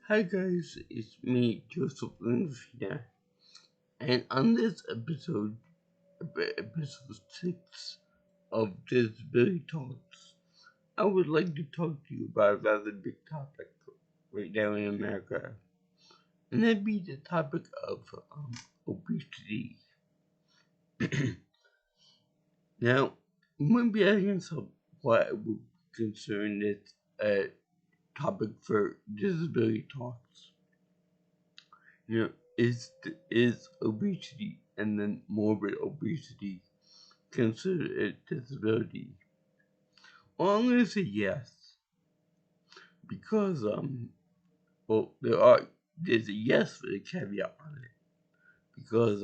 Hi guys, it's me, Joseph Linfina, and on this episode 6 of Disability Talks, I would like to talk to you about a rather big topic right now in America, and that'd be the topic of obesity. Now, you might be asking yourself why I would consider this a topic for Disability Talks. Is obesity and then morbid obesity considered a disability? Well, I'm gonna say yes, because there's a yes with a caveat on it, because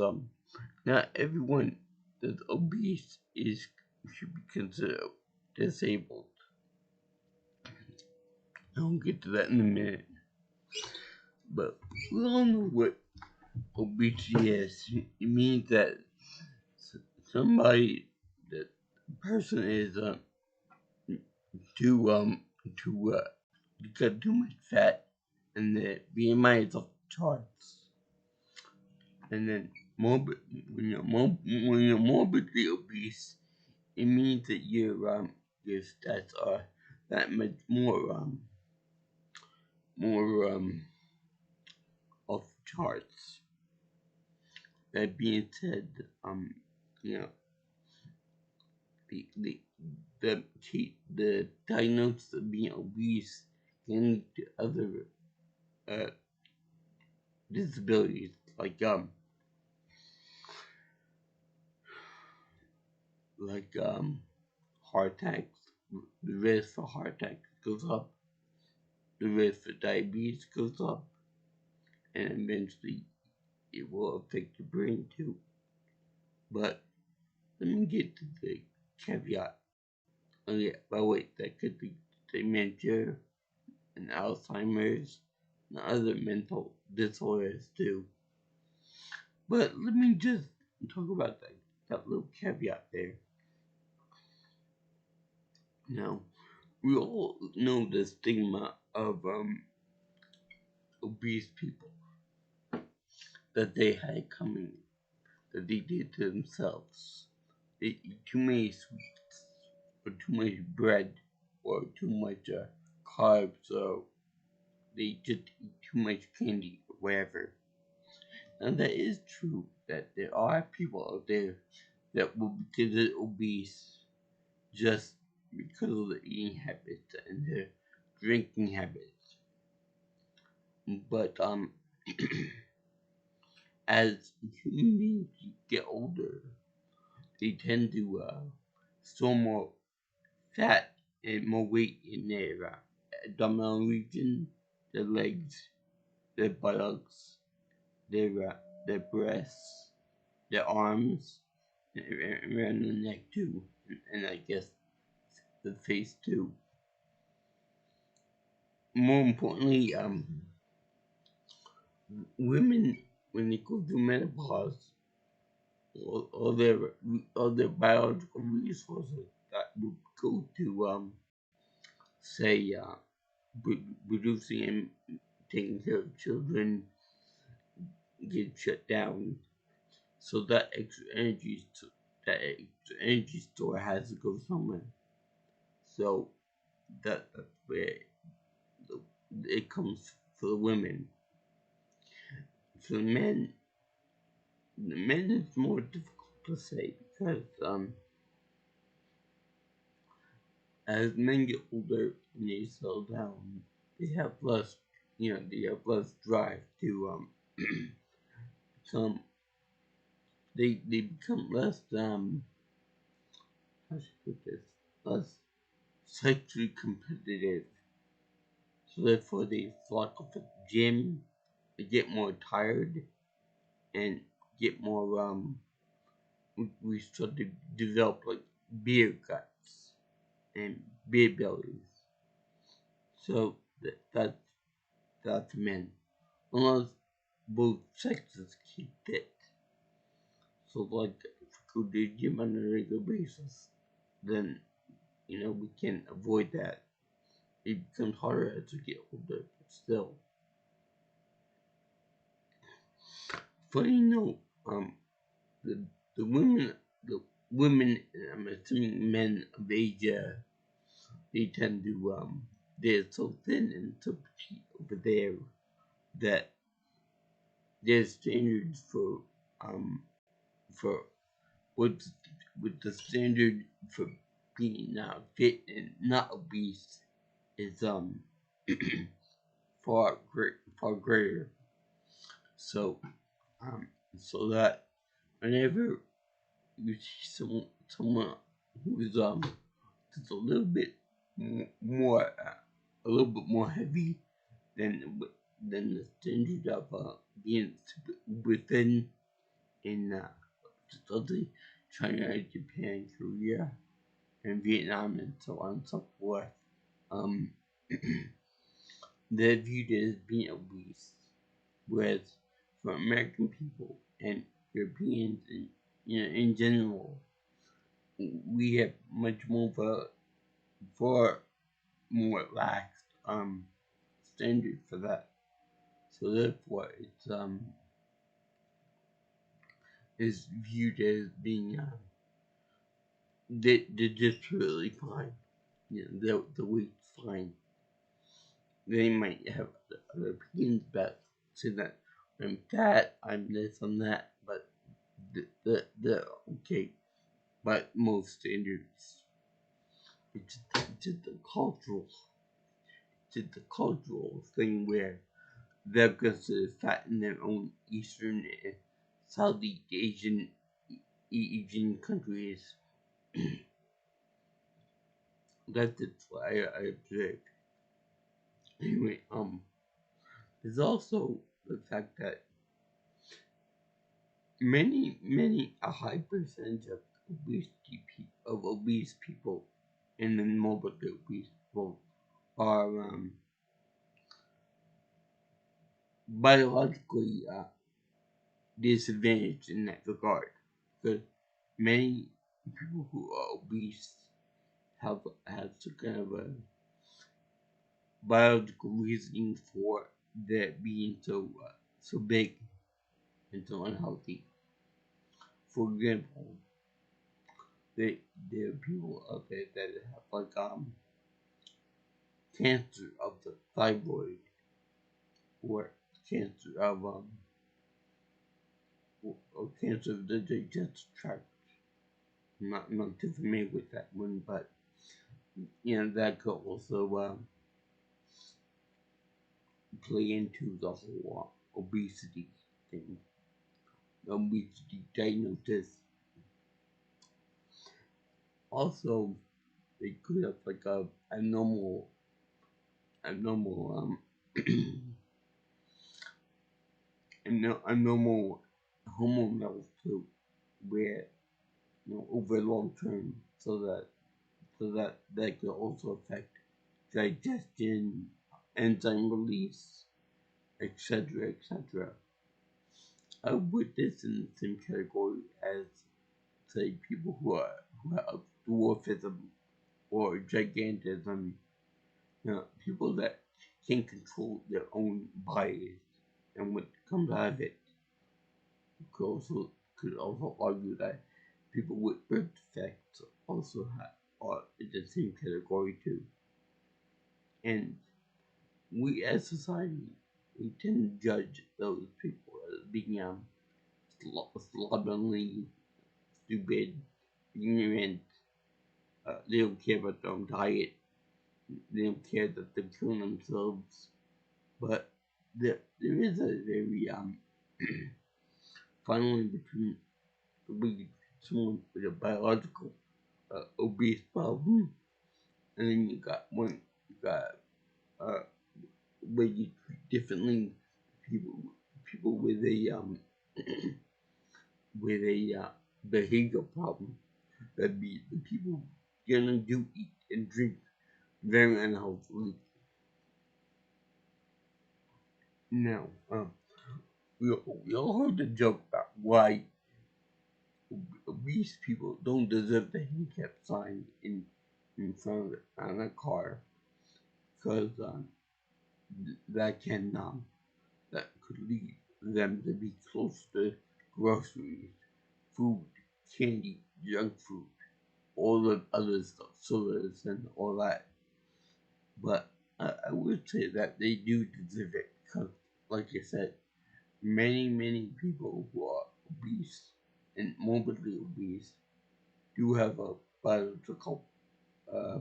not everyone that's obese should be considered disabled. I'll get to that in a minute. But we all know what obesity is. It means that somebody, that person is too got too much fat, and the BMI is off the charts. And then when you're morbidly obese, it means that your stats are that much more off the charts. That being said, you know the the diagnosis of being obese can lead to other disabilities like heart attacks. The risk for heart attacks goes up. The risk for diabetes goes up, and eventually it will affect your brain too. But let me get to the caveat. Oh yeah, by the way, that could be dementia and Alzheimer's and other mental disorders too. But let me just talk about that little caveat there. Now, we all know the stigma of obese people that they had coming, that they did to themselves. They eat too many sweets, or too much bread, or too much carbs, or they just eat too much candy, or whatever. And that is true, that there are people out there that will be considered obese just because of their eating habits and their drinking habits. But as human beings get older, they tend to store more fat and more weight in their abdominal region, their legs, their buttocks, their breasts, their arms, and around the neck too, and I guess the face too. More importantly, women, when they go through menopause, all their biological resources that would go to say producing and taking care of children get shut down. So that extra energy store has to go somewhere. So that's where it comes for the women. For the men is more difficult to say, because as men get older and they settle down, they have less drive to become they become less how should I put this, less sexually competitive. So therefore they flock up at the gym, they get more tired, and get more we start to develop like beer guts and beer bellies. So that's men. Unless both sexes keep fit. So like if we go to the gym on a regular basis, then we can avoid that. It becomes harder as we get older, but still. funny note, the the women the women, I'm assuming men of Asia, they tend to they're so thin and so petite over there that their standards for what's with the standard for being fit and not obese is far greater. So um so that whenever you see someone who's just a little bit more a little bit more heavy than than the standard of being within in especially China, Japan, Korea, and Vietnam, and so on and so forth. Um, they're viewed as being obese, whereas for American people and Europeans, and in general, we have much more of a far more lax standard for that. So therefore, it's viewed as being they're just really fine. The weight's fine. They might have other opinions about saying that I'm fat, I'm this, I'm that, but they're okay by most standards. It's a cultural thing where they're considered fat in their own Eastern and Southeast Asian countries. That's just what I observed. Anyway, there's also the fact that a high percentage of obese people and then morbidly obese people are biologically disadvantaged in that regard, because many people who are obese have some kind of a biological reasoning for their being so big and so unhealthy. For example, there are people out there that have like cancer of the thyroid, or cancer of or cancer of the digestive tract. I'm not too familiar with that one, but that could also play into the whole obesity thing, obesity diagnosis. Also, they could have like a normal a normal hormone level too, where over long term, that could also affect digestion, enzyme release, etc., etc. I would put this in the same category as, say, people who have dwarfism or gigantism. People that can control their own bodies and what comes out of it. Could also argue that people with birth defects also are in the same category too. And we as society, we tend to judge those people as being slovenly, stupid, ignorant. They don't care about their own diet. They don't care that they're killing themselves. But there is a very fine line between someone with a biological obese problem, and then you got uh, where you treat differently people with a with a behavioral problem. That be the people generally do eat and drink very unhealthily. Now, we all heard the joke about why obese people don't deserve the handicap sign in front of it on a car, because that could lead them to be close to groceries, food, candy, junk food, all the other stuff, sodas and all that. But I would say that they do deserve it because, like I said, many people who are obese and morbidly obese do have a biological uh,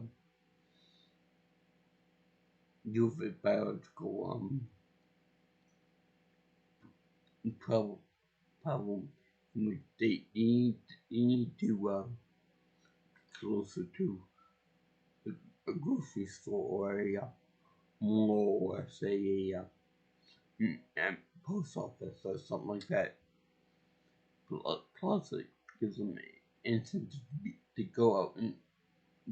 do have a biological problem problem in which they need to closer to a grocery store or a mall or say a post office or something like that. Plus, it gives them an incentive to go out and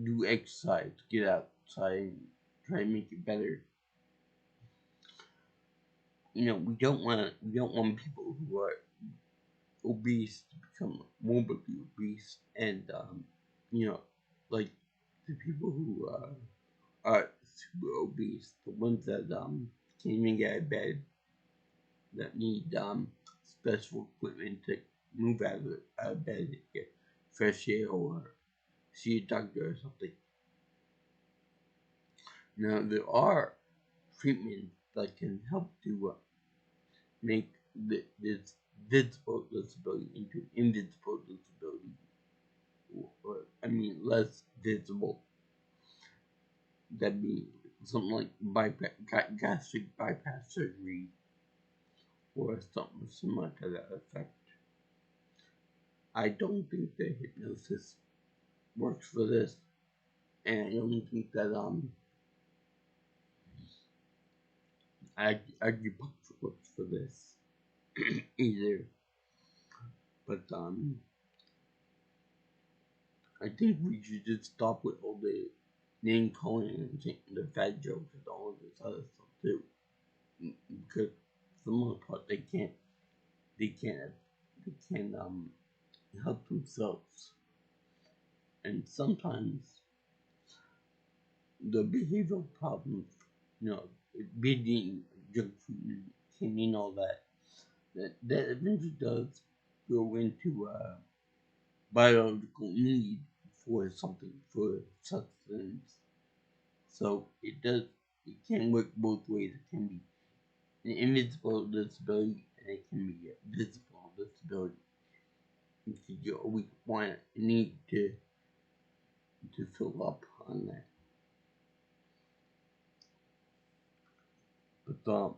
do exercise, get outside, and try to make it better. We don't want people who are obese to become morbidly obese, and you know, like the people who are super obese, the ones that can't even get out of bed, that need special equipment to move out of bed, get fresh air, or see a doctor or something. Now there are treatments that can help to make this visible disability into invisible disability, or I mean less visible. That'd be something like gastric bypass surgery or something similar to that effect. I don't think that hypnosis works for this, and I don't think that acupuncture works for this either. But I think we should just stop with all the name calling and the fat jokes and all of this other stuff too, because for the most part they can't they can't help themselves, and sometimes the behavioral problems, you know, being junk food, and all that eventually does go into biological need for something, for substance. So it can work both ways. It can be an invisible disability and it can be a visible disability. You always want need to fill up on that. But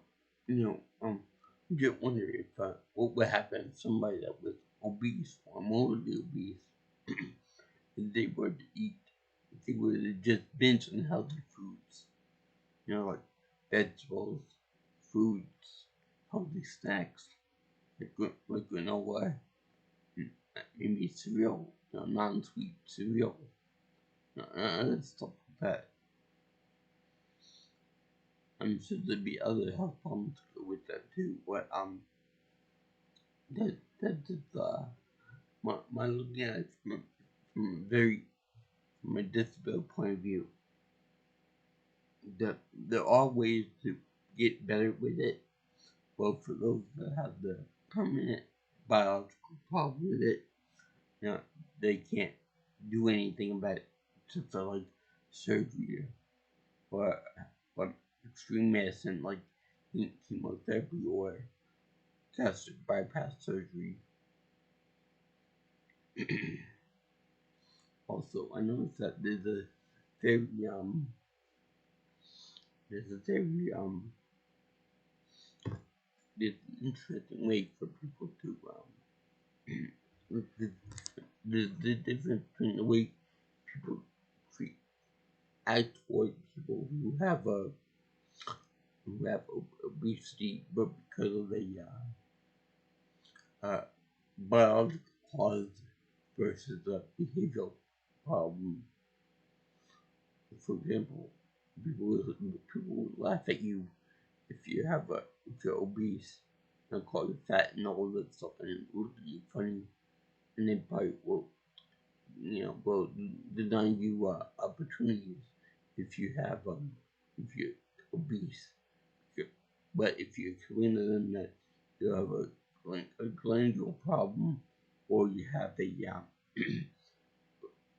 just wonder if what would happen if somebody that was obese or morbidly obese, if they were to eat, if they were to just binge on healthy foods, like vegetables, fruits, healthy snacks, like granola, maybe cereal, non-sweet cereal, stuff like that. I'm sure there'd be other health problems to go with that too, but that's just my looking at it from a disability point of view. That there are ways to get better with it, but for those that have the permanent biological problem with it, you know, they can't do anything about it except for like surgery or extreme medicine like chemotherapy or gastric bypass surgery. Also, I noticed that very there's a very there's an interesting way for people to the, the difference between the way people treat act toward people who have obesity, but because of a biological cause versus a behavioral problem. For example, people will laugh at you if you're obese and call you fat and all that stuff, and it look at you funny, and they probably will deny you opportunities if if you're obese. But if you explain to them that you have a glandular problem, or you have a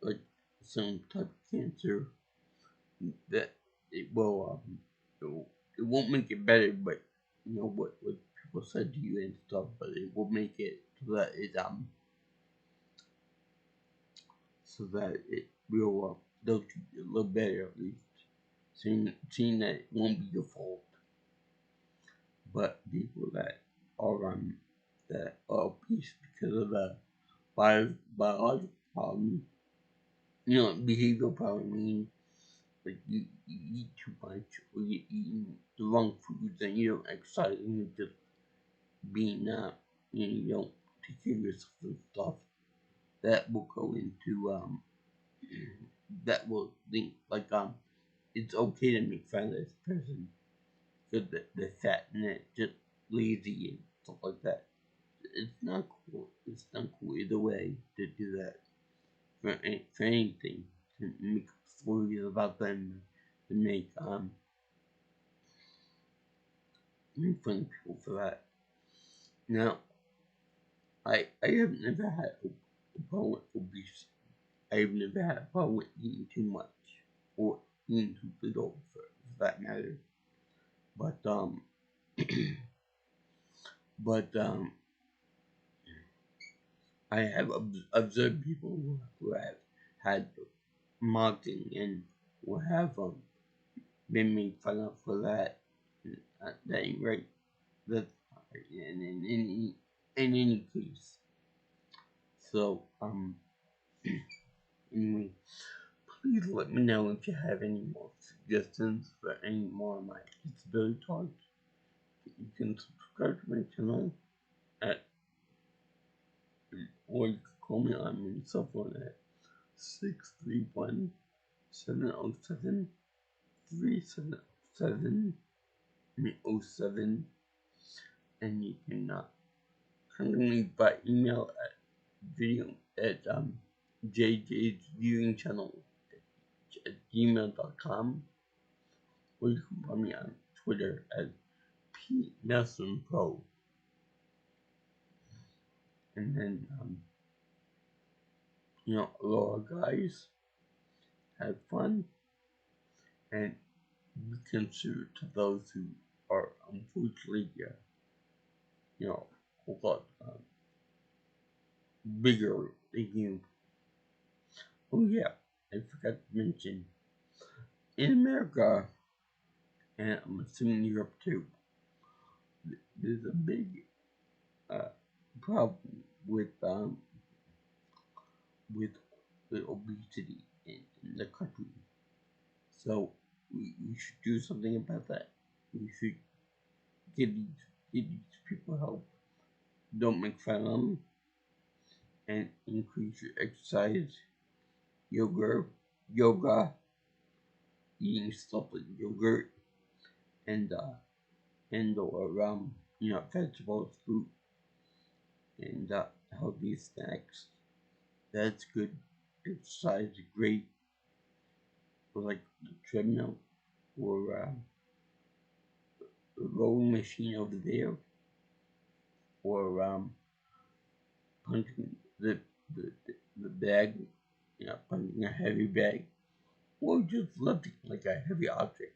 like some type of cancer, that it will it won't make it better, but you know what people said to you and stuff, but it will make it so that it will they'll treat you a little better, at least, seeing that it won't be your fault. But people that are obese because of a biological problem, behavioral problem, meaning like you eat too much, or you're eating the wrong foods, and you don't exercise, and you're just being you don't take care of yourself and stuff. That will go into that will think like it's okay to make fun of this person because they're fat and they're just lazy and stuff like that. It's not cool. It's not cool either way to do that for anything, to make stories about them, to make fun of people for that. Now, I have never had a problem with obesity. I've never had a problem with eating too much or eating too little, for that matter. But but I have observed people who have had mocking and who have been made fun of for that. That ain't right. That's not right in any case. So anyway, please let me know if you have any more suggestions for any more of my disability talks. You can subscribe to my channel at, or you can call me on my cell phone at 631-707-3707, and you can contact me by email at jjsviewingchannel at gmail.com, or you can find me on Twitter as PNelsonPro. And then, aloha guys, have fun, and be considerate to those who are unfortunately, a lot bigger than you. Oh yeah, I forgot to mention, in America, and I'm assuming Europe too, there's a big problem with with obesity in the country. So we should do something about that. We should give these people help. Don't make fun of them, and increase your exercise, yoga, eating stuff like yogurt, and or vegetables, fruit, and healthy snacks. That's good. Exercise is great, like the treadmill or the rowing machine over there, or punching the bag, punching a heavy bag, or just lifting like a heavy object.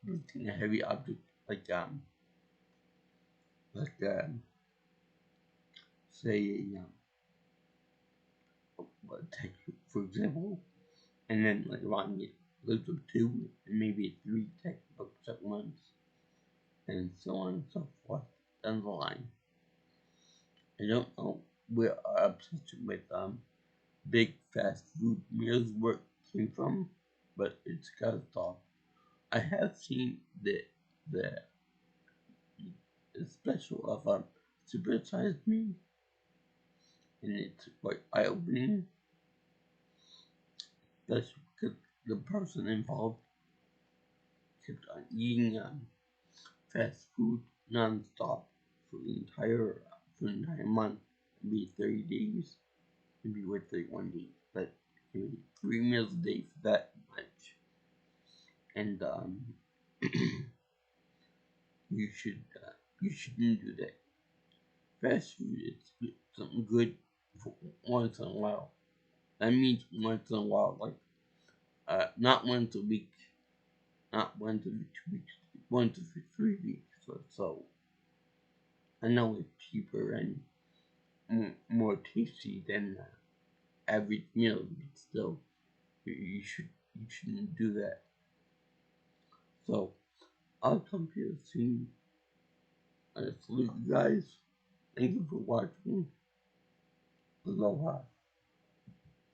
Lifting a heavy object like say a textbook, for example, and then later on you lift up two and maybe three textbooks at once, and so on and so forth down the line. I don't know where our obsession with big fast food meals work came from, but it's gotta stop. I have seen the special of super sized me, and it's quite eye opening, especially because the person involved kept on eating fast food non-stop for the entire month. Maybe 30 days, maybe with 31 days, but maybe 3 meals a day for that much. And you should you shouldn't do that. Fast food is something good for once in a while. That means once in a while, like not once a week, not once every 2 weeks, once every 3 weeks or so. I know it's cheaper and more tasty than average meal, but still, you shouldn't do that. So I'll come here soon. I salute you guys. Thank you for watching. Aloha.